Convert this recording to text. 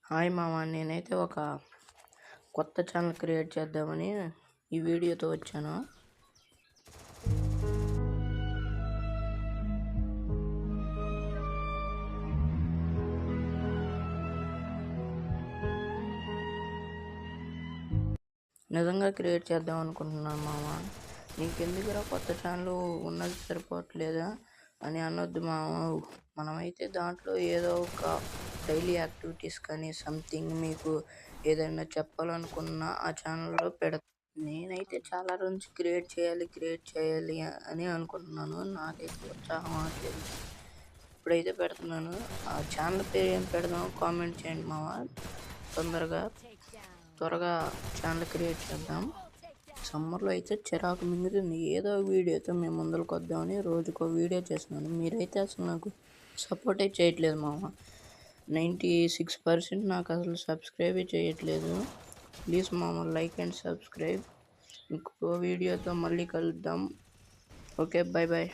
Hi మామ, నేనైతే ఒక కొత్త ఛానల్ క్రియేట్ చేద్దామని ఈ వీడియోతో వచ్చాను. నిజంగా క్రియేట్ చేద్దాం అనుకుంటున్నాను మామ. నీకెందుకురా కొత్త ఛానల్ ఉన్నది సరిపోవట్లేదా అని అనొద్దు మామ. మనమైతే దాంట్లో ఏదో ఒక డైలీ యాక్టివిటీస్ కానీ సంథింగ్ మీకు ఏదైనా చెప్పాలనుకున్నా ఆ ఛానల్లో నేనైతే చాలా రోజు క్రియేట్ చేయాలి అని అనుకుంటున్నాను. నాకైతే ఉత్సాహం అవట్లేదు. ఇప్పుడైతే పెడుతున్నాను. ఆ ఛానల్ పేరు ఏం పెడదాం కామెంట్ చేయండి మామ. త్వరగా ఛానల్ క్రియేట్ చేద్దాం. సమ్మర్లో అయితే చిరాకు మింగుతుంది. ఏదో వీడియోతో మేము ముందరకు వద్దామని రోజుకో వీడియో చేస్తున్నాను. మీరైతే అసలు నాకు సపోర్టే చేయట్లేదు మామ. 96% నాకు అసలు సబ్స్క్రైబే చేయట్లేదు. ప్లీజ్ మామ, లైక్ అండ్ సబ్స్క్రైబ్. ఇంకో వీడియోతో మళ్ళీ కలుద్దాం. Okay, bye bye.